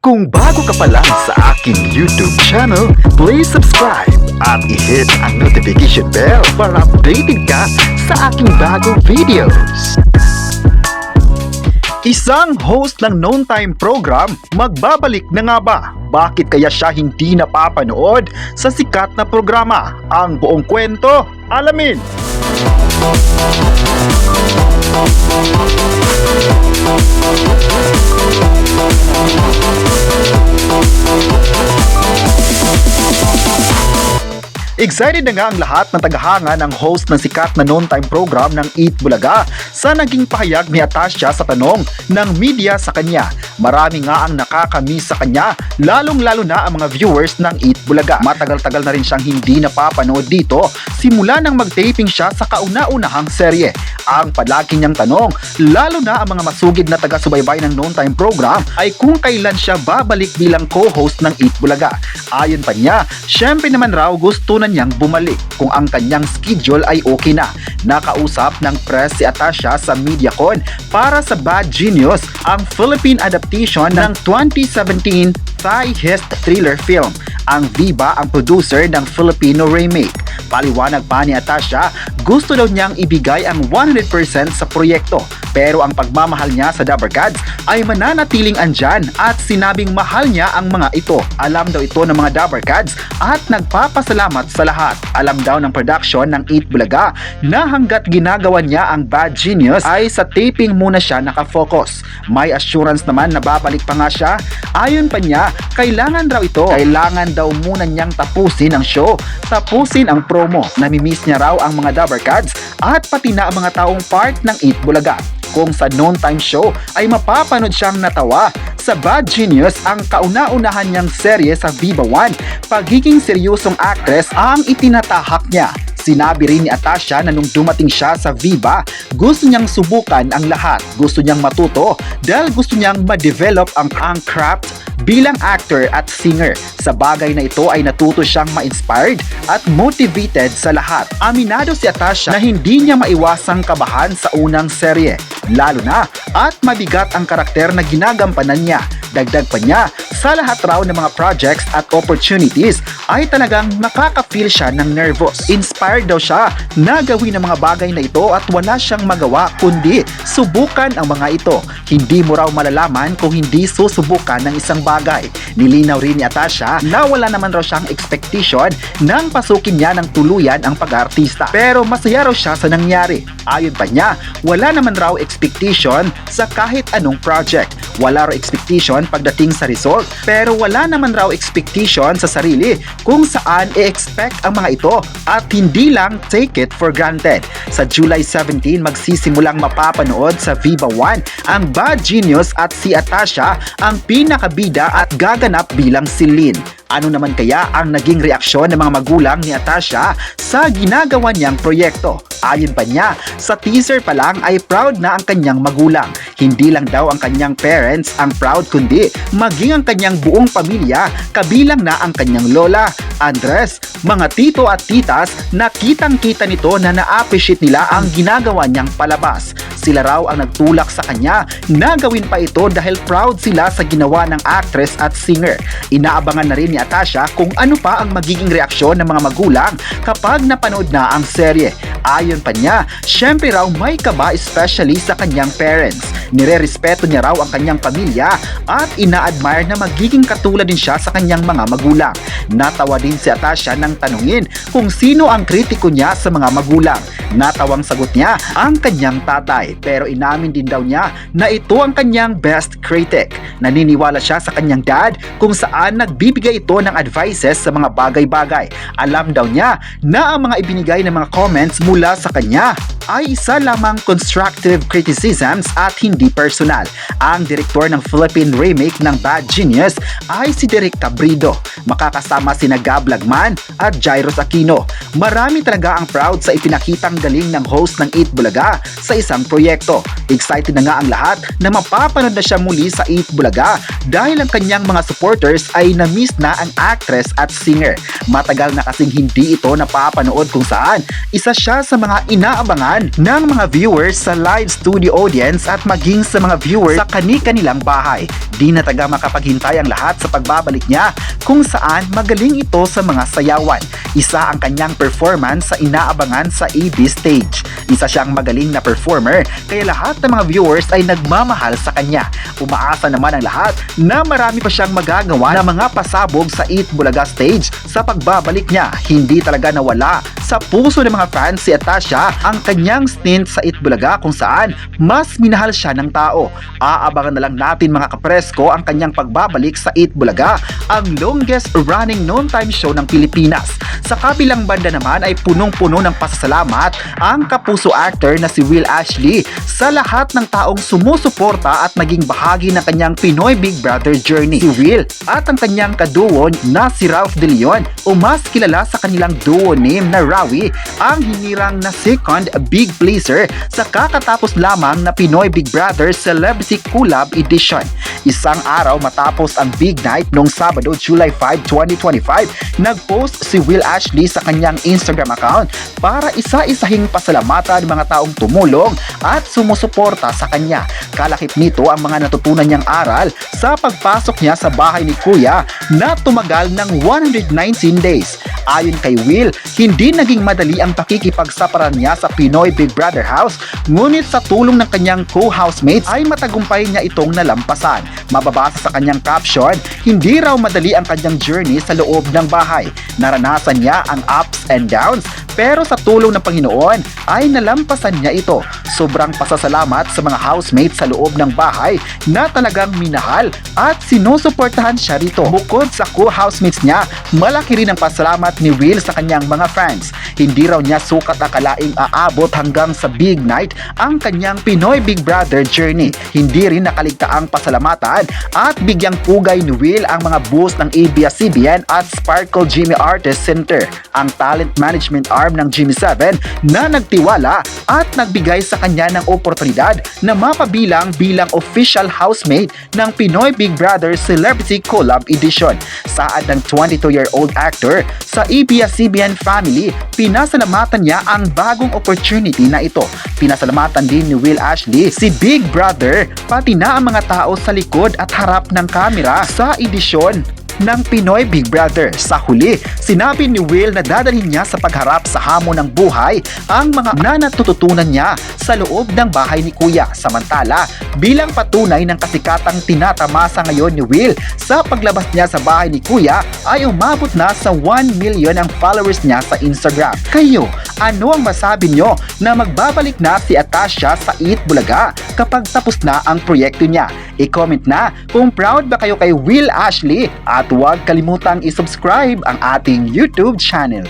Kung bago ka pa lang sa aking YouTube channel, please subscribe at i-hit ang notification bell para updated ka sa aking bagong videos. Isang host ng Noon Time program, magbabalik na nga ba? Bakit kaya siya hindi napapanood sa sikat na programa? Ang buong kwento, alamin! Excited na nga ang lahat ng tagahanga ng host ng sikat na Noon Time program ng Eat Bulaga sa naging pahayag ni Atasha sa tanong ng media sa kanya. Marami nga ang nakakamiss sa kanya, lalong-lalo na ang mga viewers ng Eat Bulaga. Matagal-tagal na rin siyang hindi napapanood dito simula nang mag-taping siya sa kauna-unahang serye. Ang palagi niyang tanong, lalo na ang mga masugid na taga-subaybay ng Noon Time program, ay kung kailan siya babalik bilang co-host ng Eat Bulaga. Ayon pa niya, syempre naman raw gusto na niyang bumalik kung ang kanyang schedule ay okay na. Nakausap ng press si Atasha sa MediaCon para sa Bad Genius, ang Philippine adaptation ng 2017 Thai Heist thriller film. Ang Viva ang producer ng Filipino remake. Paliwanag pa ni Atasha, gusto daw niyang ibigay ang 100% sa proyekto, pero ang pagmamahal niya sa Dabbercads ay mananatiling andyan at sinabing mahal niya ang mga ito. Alam daw ito ng mga Dabbercads at nagpapasalamat sa lahat. Alam daw ng production ng Eat Bulaga na hanggat ginagawa niya ang Bad Genius ay sa taping muna siya nakafocus. May assurance naman na babalik pa nga siya. Ayon pa niya, kailangan raw ito. Kailangan daw muna niyang tapusin ang show, tapusin ang promo. Namimiss niya raw ang mga Dabbercads at pati na ang mga taong part ng Eat Bulaga. Kung sa Noon Time show ay mapapanood siyang natawa, sa Bad Genius ang kauna-unahan niyang serye sa Viva 1, pagiging seryosong actress ang itinatahak niya. Sinabi rin ni Atasha na nung dumating siya sa Viva, gusto niyang subukan ang lahat. Gusto niyang matuto dahil gusto niyang ma-develop ang craft bilang actor at singer. Sa bagay na ito ay natuto siyang ma-inspired at motivated sa lahat. Aminado si Atasha na hindi niya maiwasang kabahan sa unang serye, lalo na at mabigat ang karakter na ginagampanan niya. Dagdag pa niya, sa lahat raw ng mga projects at opportunities ay talagang nakaka-feel siya ng nervous. Inspired daw siya na gawin ang mga bagay na ito at wala siyang magawa kundi subukan ang mga ito. Hindi mo raw malalaman kung hindi susubukan ng isang bagay. Nilinaw rin ni Atasha na wala naman raw siyang expectation nang pasukin niya ng tuluyan ang pag-artista. Pero masaya raw siya sa nangyari. Ayon pa niya, wala naman raw expectation sa kahit anong project. Wala raw expectation pagdating sa result, pero wala naman raw expectation sa sarili kung saan i-expect ang mga ito at hindi lang take it for granted. Sa July 17, magsisimulang mapapanood sa Viva 1 ang Bad Genius at si Atasha ang pinakabida at gaganap bilang si Lynn. Ano naman kaya ang naging reaksyon ng mga magulang ni Atasha sa ginagawa niyang proyekto? Ayon pa niya, sa teaser pa lang ay proud na ang kanyang magulang. Hindi lang daw ang kanyang parents ang proud kundi maging ang kanyang buong pamilya, kabilang na ang kanyang lola, Andres, mga tito at titas na kitang-kita nito na na-appreciate nila ang ginagawa niyang palabas. Sila raw ang nagtulak sa kanya na gawin pa ito dahil proud sila sa ginawa ng actress at singer. Inaabangan na rin ni Atasha kung ano pa ang magiging reaksyon ng mga magulang kapag napanood na ang serye. Ayon pa niya, syempre raw may kaba especially sa kanyang parents. Nire-respeto niya raw ang kanyang pamilya at ina-admire na magiging katulad din siya sa kanyang mga magulang. Natawa din si Atasha nang tanungin kung sino ang kritiko niya sa mga magulang. Natawang sagot niya ang kanyang tatay, pero inamin din daw niya na ito ang kanyang best critic. Naniniwala siya sa kanyang dad kung saan nagbibigay ito ng advices sa mga bagay-bagay. Alam daw niya na ang mga ibinigay ng mga comments mula sa kanya ay isa lamang constructive criticisms at hindi personal. Ang direktor ng Philippine remake ng Bad Genius ay si Derek Cabrido. Makakasama sina Gab Lagman at Jairus Aquino. Marami talaga ang proud sa ipinakitang galing ng host ng Eat Bulaga sa isang proyekto. Excited na nga ang lahat na mapapanood na siya muli sa Eat Bulaga dahil ang kanyang mga supporters ay na-miss na ang actress at singer. Matagal na kasing hindi ito napapanood kung saan isa siya sa mga inaabangan ng mga viewers sa live studio audience at maging sa mga viewers sa kanilang bahay. Di na taga makapaghintay ang lahat sa pagbabalik niya kung saan magaling ito sa mga sayawan. Isa ang kanyang performance sa inaabangan sa AB stage. Isa siyang magaling na performer kaya lahat ng mga viewers ay nagmamahal sa kanya. Umaasa naman ang lahat na marami pa siyang magagawa na mga pasabog sa Eat Bulaga stage sa pagbabalik niya. Hindi talaga nawala sa puso ng mga fans si Atasha ang kanyang stint sa Eat Bulaga kung saan mas minahal siya ng tao. Aabangan na lang natin mga kapresko ang kanyang pagbabalik sa Eat Bulaga, ang longest running noontime show ng Pilipinas. Sa kabilang banda naman ay punong-puno ng pasasalamat ang kapuso actor na si Will Ashley sa lahat ng taong sumusuporta at naging bahagi ng kanyang Pinoy Big Brother journey. Si Will at ang kanyang kaduo na si Ralph De Leon o mas kilala sa kanilang duo name na Rawi ang hinirang na second big pleaser sa kakatapos lamang na Pinoy Big Brother Celebrity Collab Edition. Isang araw matapos ang big night noong Sabado, July 5, 2025, nag-post si Will Ashley sa kanyang Instagram account para isa-isahing pasalamatan ng mga taong tumulong at sumusuporta sa kanya. Kalakip nito ang mga natutunan niyang aral sa pagpasok niya sa bahay ni Kuya na tumagal ng 119 days. Ayon kay Will, hindi naging madali ang pakikipagsapara niya sa Pinoy Big Brother House, ngunit sa tulong ng kanyang co-housemates ay matagumpay niya itong nalampasan. Mababasa sa kanyang caption, hindi raw madali ang kanyang journey sa loob ng bahay. Naranasan niya ang ups and downs, pero sa tulong ng Panginoon ay nalampasan niya ito. Sobrang pasasalamat sa mga housemates sa loob ng bahay na talagang minahal at sinusuportahan siya rito. Bukod sa co-housemates niya, malaki rin ang pasalamat ni Will sa kanyang mga fans. Hindi raw niya sukat akalaing aabot hanggang sa big night ang kanyang Pinoy Big Brother journey. Hindi rin nakaligtaang pasalamatan at bigyang pugay ni Will ang mga boost ng ABS-CBN at Sparkle Jimmy Artist Center, ang talent management arm ng Jimmy7 na nagtiwala at nagbigay sa kanya ng oportunidad na mapabilang bilang official housemate ng Pinoy Big Brother Celebrity Collab Edition. Saad ng 22-year-old actor sa ABS-CBN family, pinasalamatan niya ang bagong opportunity na ito. Pinasalamatan din ni Will Ashley si Big Brother pati na ang mga tao sa likod at harap ng kamera sa edisyon ng Pinoy Big Brother. Sa huli, sinabi ni Will na dadalhin niya sa pagharap sa hamon ng buhay ang mga natututunan niya sa loob ng bahay ni Kuya. Samantala, bilang patunay ng kasikatang tinatamasa ngayon ni Will sa paglabas niya sa bahay ni Kuya ay umabot na sa 1 million ang followers niya sa Instagram. Kayo, ano ang masabi nyo na magbabalik na si Atasha sa Eat Bulaga kapag tapos na ang proyekto niya? I-comment na kung proud ba kayo kay Will Ashley at huwag kalimutang i-subscribe ang ating YouTube channel.